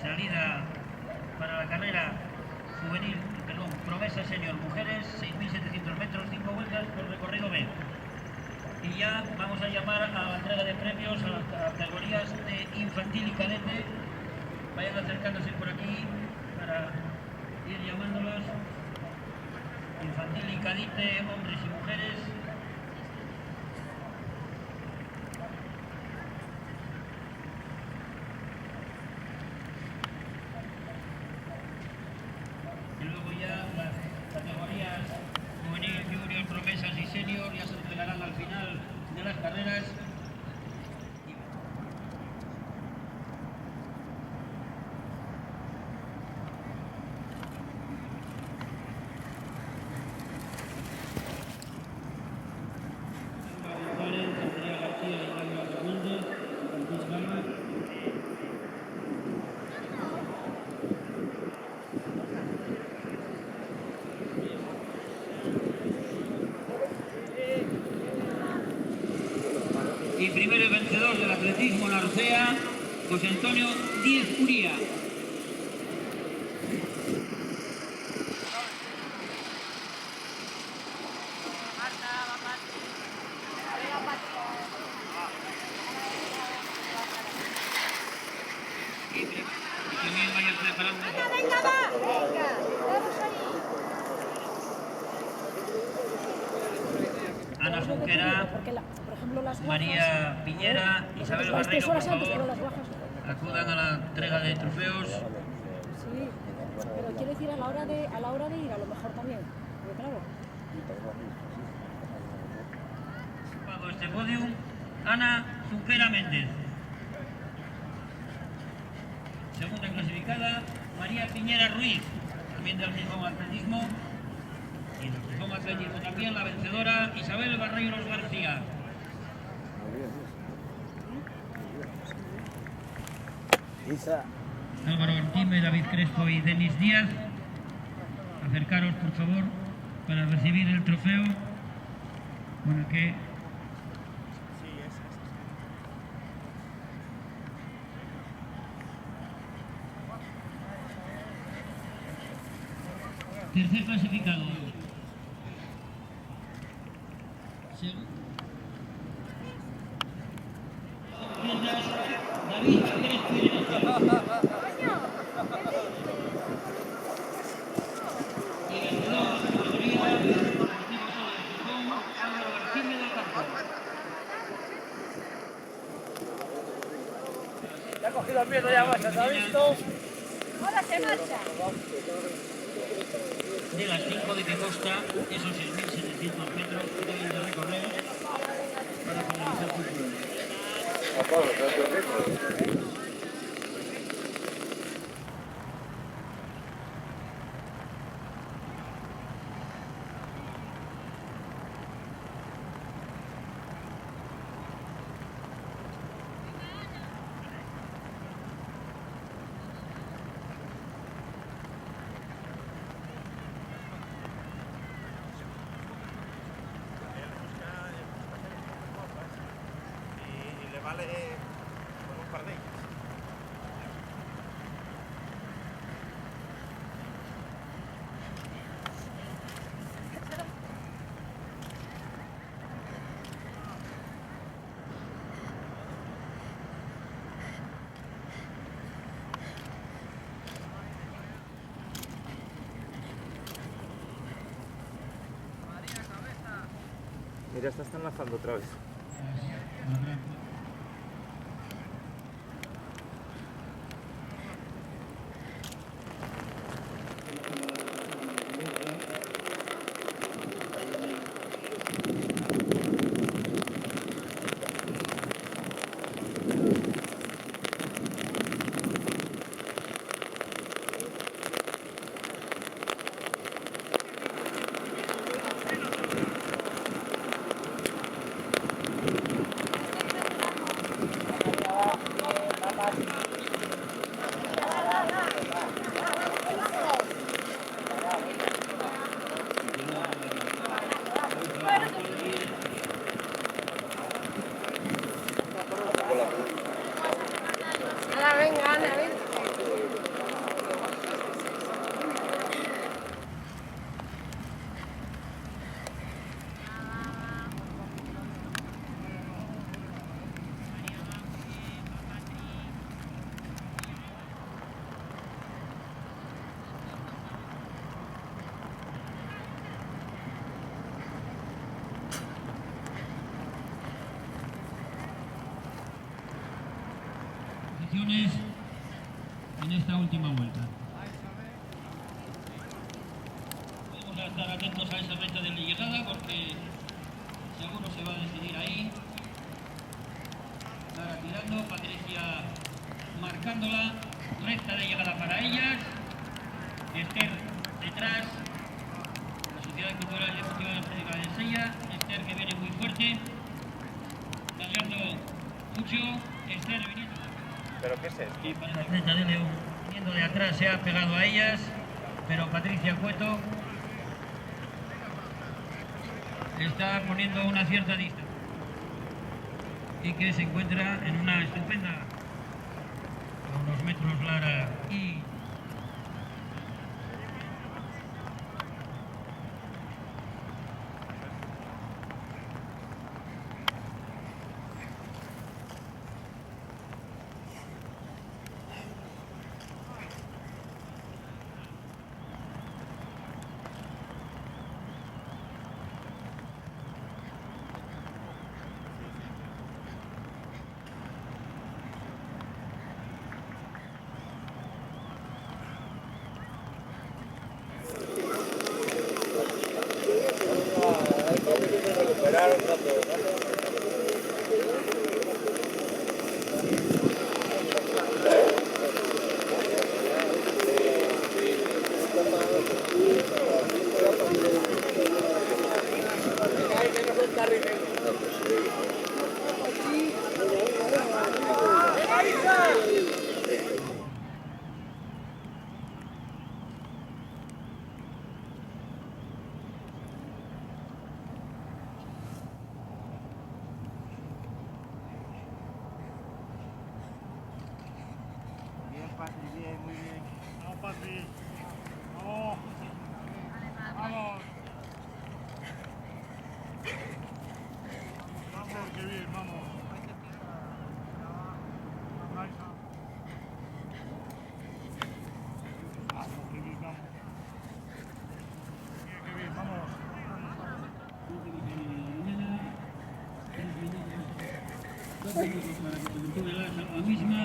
salida para la carrera juvenil, perdón, promesa senior mujeres, 6.700 metros, 5 vueltas por recorrido B. Y ya vamos a llamar a la entrega de premios a las categorías de infantil y cadete. Vayan acercándose por aquí para ir llamándolos. Infantil y cadete, hombres y mujeres. Y luego ya las categorías juvenil, junior, promesas y senior ya se entregarán al final de las carreras. Y primero vencedor del atletismo en Arcea, José Antonio Díez Uría. Y también vayan preparando. Venga, vamos ahí. Ana Junquera, María Piñera, Isabel Barreiro, por favor, acudan a la entrega de trofeos. Sí, pero quiero decir a la hora de ir, a lo mejor también. Porque claro. Bajo este podium, Ana Junquera Méndez. Segunda clasificada, María Piñera Ruiz, también del mismo atletismo. Y del mismo atletismo también la vencedora Isabel Barreiros García. Álvaro Ortime, David Crespo y Denis Díaz, acercaros por favor para recibir el trofeo con el que tercer clasificado. David Crespo. Ya ha cogido el miedo ya, macho, ¿se ha visto? Ahora se marcha. De las 5 de que consta esos 6.700 metros que deben de recorrer para finalizar su prueba. Vale, con un par de ellas. Mira, está enlazando otra vez. posiciones en esta última vuelta. Vamos a estar atentos a esa recta de llegada porque seguro se va a decidir ahí. Lara tirando, Patricia marcándola, recta de llegada para ellas. Esther detrás, la Sociedad Cultural y Deportiva de la Federación de Sella. Esther que viene muy fuerte, cargando mucho. Esther viniendo. ¿Pero qué es esto? Y para el atleta de León, viniendo de atrás, se ha pegado a ellas, pero Patricia Cueto está poniendo una cierta distancia y que se encuentra en una estupenda a unos metros Lara y Bien, muy bien. Vamos, Patri. Vamos. Vamos. Vamos, qué bien, vamos. Raisa. Vamos, qué bien, vamos. Qué bien, vamos. 2 minutos para que se la misma.